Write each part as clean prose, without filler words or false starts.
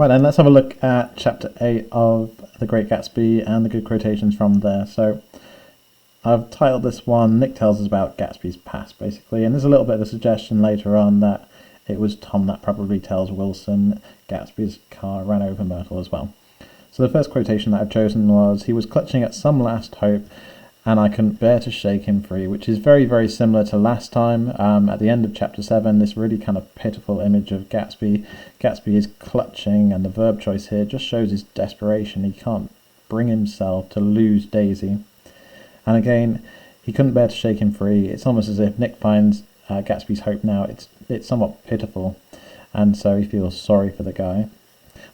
Right then, let's have a look at chapter 8 of The Great Gatsby and the good quotations from there. So I've titled this one, Nick Tells Us About Gatsby's Past, basically, and there's a little bit of a suggestion later on that it was Tom that probably tells Wilson Gatsby's car ran over Myrtle as well. So the first quotation that I've chosen was, "He was clutching at some last hope, and I couldn't bear to shake him free," which is very, very similar to last time. At the end of chapter 7, this really kind of pitiful image of Gatsby. Gatsby is clutching, and the verb choice here just shows his desperation. He can't bring himself to lose Daisy. And again, he couldn't bear to shake him free. It's almost as if Nick finds Gatsby's hope now. It's somewhat pitiful, and so he feels sorry for the guy.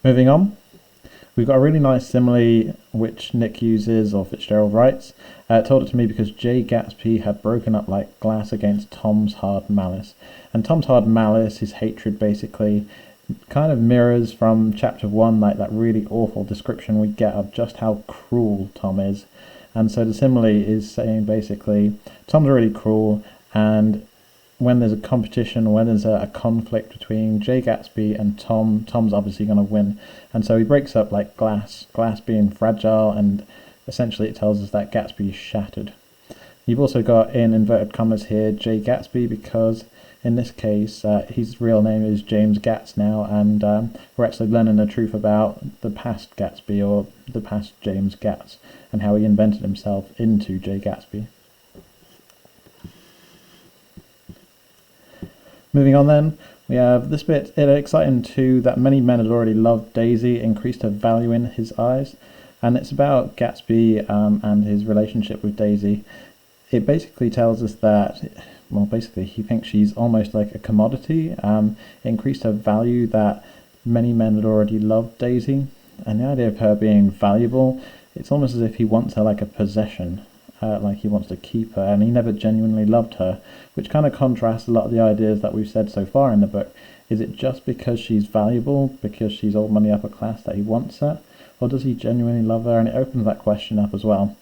Moving on. We've got a really nice simile which Nick uses, or Fitzgerald writes. Told it to me because Jay Gatsby had broken up like glass against Tom's hard malice. And Tom's hard malice, his hatred basically, kind of mirrors from chapter 1, like that really awful description we get of just how cruel Tom is. And so the simile is saying basically, Tom's really cruel, and when there's a competition, when there's a conflict between Jay Gatsby and Tom's obviously going to win. And so he breaks up like glass being fragile, and essentially it tells us that Gatsby is shattered. You've also got, in inverted commas here, Jay Gatsby, because in this case his real name is James Gatz now, and we're actually learning the truth about the past Gatsby, or the past James Gatz, and how he invented himself into Jay Gatsby. Moving on then, we have this bit, exciting too, that many men had already loved Daisy, increased her value in his eyes, and it's about Gatsby and his relationship with Daisy. It basically tells us that, well, basically he thinks she's almost like a commodity. It increased her value that many men had already loved Daisy, and the idea of her being valuable, it's almost as if he wants her like a possession. Like he wants to keep her, and he never genuinely loved her, which kind of contrasts a lot of the ideas that we've said so far in the book. Is it just because she's valuable, because she's old money upper class, that he wants her, or does he genuinely love her? And it opens that question up as well.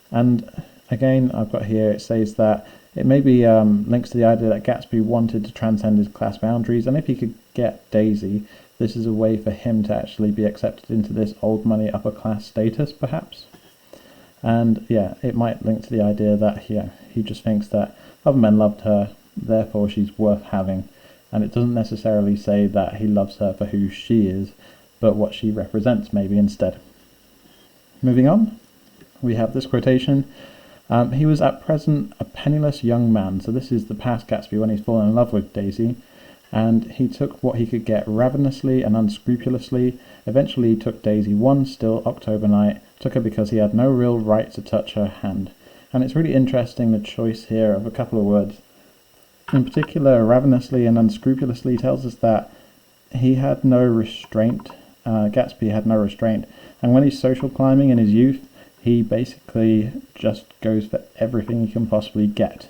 And again, I've got here, it says that it maybe links to the idea that Gatsby wanted to transcend his class boundaries, and if he could get Daisy, this is a way for him to actually be accepted into this old money upper class status, perhaps. And yeah, it might link to the idea that he just thinks that other men loved her, therefore she's worth having. And it doesn't necessarily say that he loves her for who she is, but what she represents maybe instead. Moving on, we have this quotation. He was at present a penniless young man. So this is the past Gatsby when he's fallen in love with Daisy. And he took what he could get ravenously and unscrupulously. Eventually he took Daisy one still October night, took her because he had no real right to touch her hand. And it's really interesting, the choice here of a couple of words. In particular, ravenously and unscrupulously tells us that he had no restraint. Gatsby had no restraint. And when he's social climbing in his youth, he basically just goes for everything he can possibly get.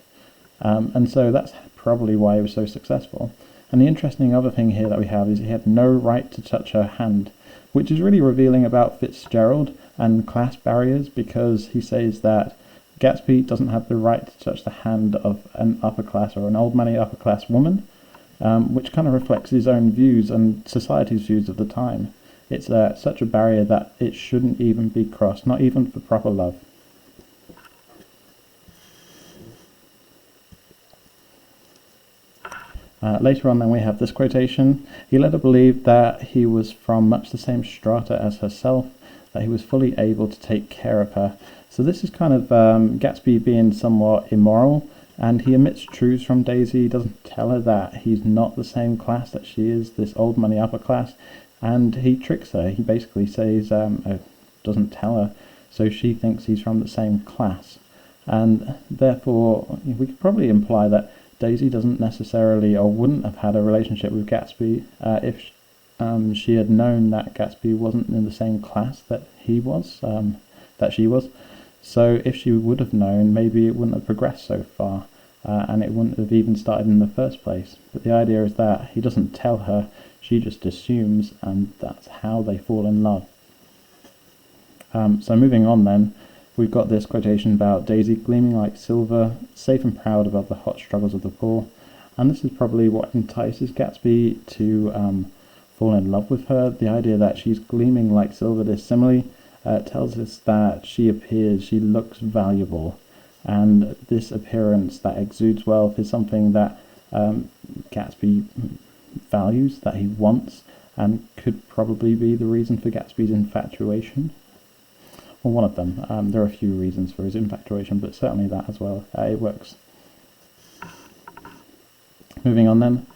And so that's probably why he was so successful. And the interesting other thing here that we have is he had no right to touch her hand, which is really revealing about Fitzgerald and class barriers, because he says that Gatsby doesn't have the right to touch the hand of an upper class or an old money upper class woman, which kind of reflects his own views and society's views of the time. It's such a barrier that it shouldn't even be crossed, not even for proper love. Later on then we have this quotation. He let her believe that he was from much the same strata as herself, that he was fully able to take care of her. So this is kind of Gatsby being somewhat immoral, and he omits truths from Daisy. He doesn't tell her that he's not the same class that she is, this old money upper class, and he tricks her. He basically says, doesn't tell her, so she thinks he's from the same class. And therefore we could probably imply that Daisy doesn't necessarily, or wouldn't have had a relationship with Gatsby if she had known that Gatsby wasn't in the same class that he was, that she was. So if she would have known, maybe it wouldn't have progressed so far, and it wouldn't have even started in the first place. But the idea is that he doesn't tell her, she just assumes, and that's how they fall in love. So moving on then, we've got this quotation about Daisy gleaming like silver, safe and proud above the hot struggles of the poor. And this is probably what entices Gatsby to fall in love with her. The idea that she's gleaming like silver, this simile, tells us that she looks valuable, and this appearance that exudes wealth is something that Gatsby values, that he wants, and could probably be the reason for Gatsby's infatuation. Well, one of them. There are a few reasons for his infatuation, but certainly that as well. It works. Moving on then.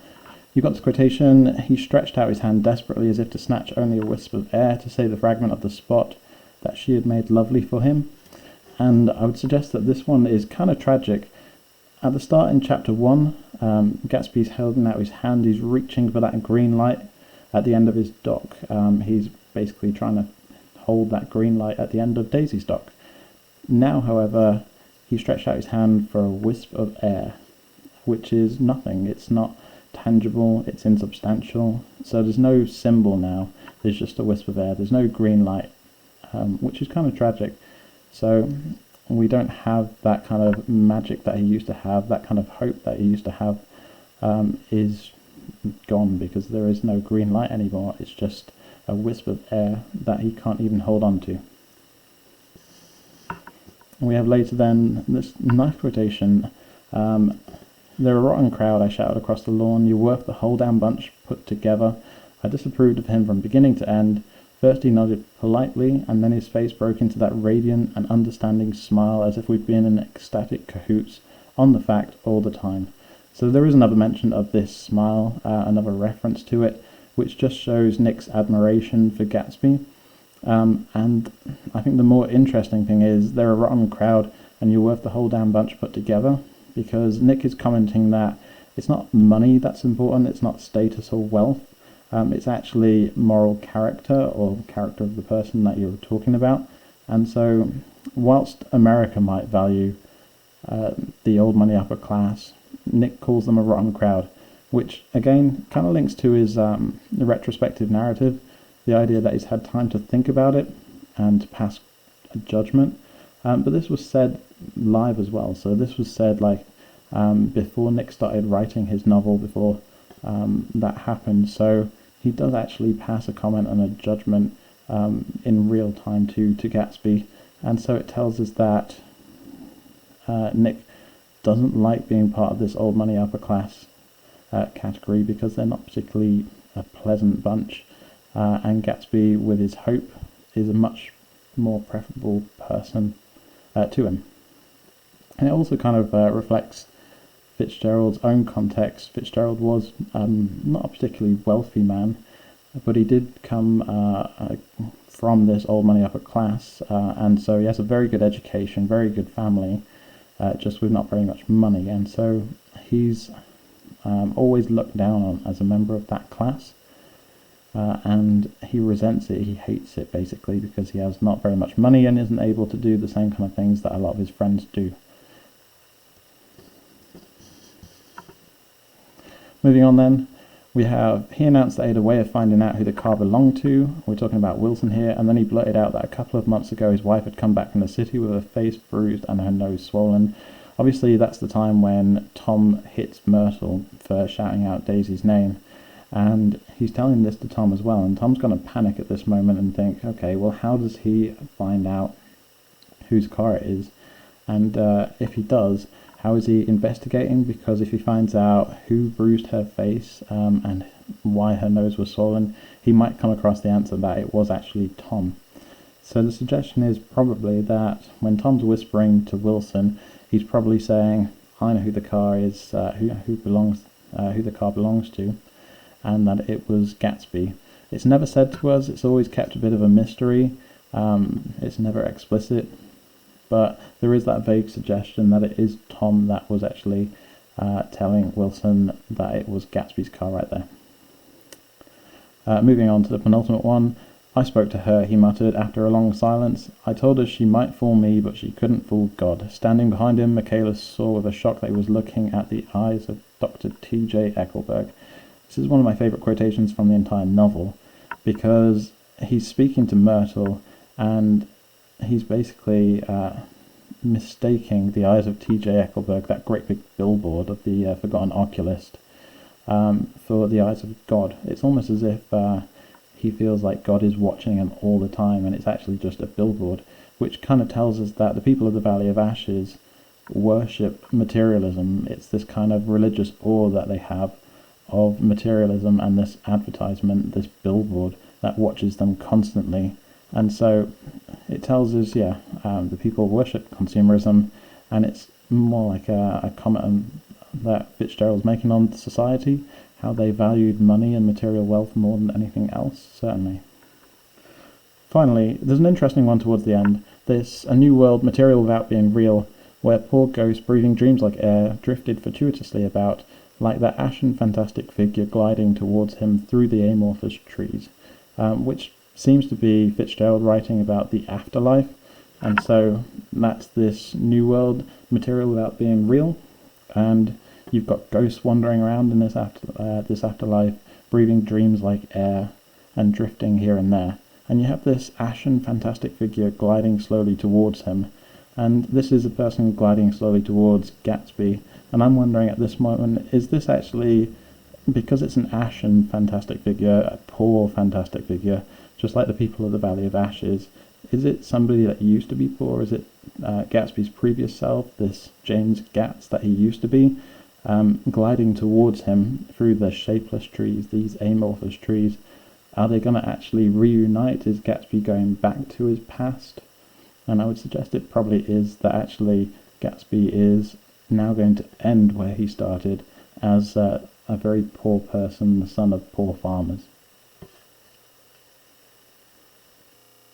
You've got this quotation: he stretched out his hand desperately as if to snatch only a wisp of air to save the fragment of the spot that she had made lovely for him. And I would suggest that this one is kind of tragic. At the start in chapter 1, Gatsby's holding out his hand, he's reaching for that green light at the end of his dock. He's basically trying to hold that green light at the end of Daisy's dock. Now, however, he stretched out his hand for a wisp of air, which is nothing. It's not tangible, it's insubstantial, so there's no symbol now, there's just a wisp of air, there's no green light, which is kind of tragic. So we don't have that kind of magic that he used to have, that kind of hope that he used to have is gone, because there is no green light anymore. It's just a wisp of air that he can't even hold on to. We have later then this nice quotation: they're a rotten crowd, I shouted across the lawn. You're worth the whole damn bunch put together. I disapproved of him from beginning to end. First he nodded politely, and then his face broke into that radiant and understanding smile as if we'd been in ecstatic cahoots on the fact all the time. So there is another mention of this smile, another reference to it, which just shows Nick's admiration for Gatsby. And I think the more interesting thing is they're a rotten crowd and you're worth the whole damn bunch put together, because Nick is commenting that it's not money that's important, it's not status or wealth, it's actually moral character, or character of the person that you're talking about. And so whilst America might value the old money upper class, Nick calls them a rotten crowd, which again kind of links to his retrospective narrative, the idea that he's had time to think about it and to pass a judgment. But this was said live as well, so this was said like before Nick started writing his novel, before that happened. So he does actually pass a comment and a judgment in real time to Gatsby, and so it tells us that Nick doesn't like being part of this old money upper class category, because they're not particularly a pleasant bunch, and Gatsby, with his hope, is a much more preferable person to him. And it also kind of reflects Fitzgerald's own context. Fitzgerald was not a particularly wealthy man, but he did come from this old money upper class, and so he has a very good education, very good family, just with not very much money, and so he's always looked down on as a member of that class, and he resents it, he hates it basically, because he has not very much money and isn't able to do the same kind of things that a lot of his friends do. Moving on then, we have, he announced that he had a way of finding out who the car belonged to. We're talking about Wilson here, and then he blurted out that a couple of months ago his wife had come back from the city with her face bruised and her nose swollen. Obviously that's the time when Tom hits Myrtle for shouting out Daisy's name, and he's telling this to Tom as well, and Tom's going to panic at this moment and think, okay, well, how does he find out whose car it is? And if he does, how is he investigating? Because if he finds out who bruised her face and why her nose was swollen, he might come across the answer that it was actually Tom. So the suggestion is probably that when Tom's whispering to Wilson, he's probably saying, I know who the car is, who the car belongs to, and that it was Gatsby. It's never said to us, it's always kept a bit of a mystery, it's never explicit, but there is that vague suggestion that it is Tom that was actually telling Wilson that it was Gatsby's car right there. Moving on to the penultimate one. I spoke to her, he muttered, after a long silence. I told her she might fool me, but she couldn't fool God. Standing behind him, Michaela saw with a shock that he was looking at the eyes of Dr. T.J. Eckelberg. This is one of my favourite quotations from the entire novel, because he's speaking to Myrtle, and he's basically mistaking the eyes of T.J. Eckelberg, that great big billboard of the forgotten oculist, for the eyes of God. It's almost as if he feels like God is watching him all the time, and it's actually just a billboard, which kind of tells us that the people of the Valley of Ashes worship materialism. It's this kind of religious awe that they have of materialism and this advertisement, this billboard that watches them constantly. And so it tells us, the people worship consumerism, and it's more like a comment that Fitzgerald's making on society, how they valued money and material wealth more than anything else, certainly. Finally, there's an interesting one towards the end, this A New World, Material Without Being Real, where poor ghost breathing dreams like air drifted fortuitously about, like that ashen fantastic figure gliding towards him through the amorphous trees, which seems to be Fitzgerald writing about the afterlife, and so that's this new world, material without being real, and you've got ghosts wandering around in this afterlife, breathing dreams like air, and drifting here and there, and you have this ashen fantastic figure gliding slowly towards him, and this is a person gliding slowly towards Gatsby, and I'm wondering at this moment, is this actually, because it's an ashen fantastic figure, a poor fantastic figure, just like the people of the Valley of Ashes, is it somebody that used to be poor? Is it Gatsby's previous self, this James Gats that he used to be, gliding towards him through the shapeless trees, these amorphous trees? Are they going to actually reunite? Is Gatsby going back to his past? And I would suggest it probably is, that actually Gatsby is now going to end where he started, as a very poor person, the son of poor farmers.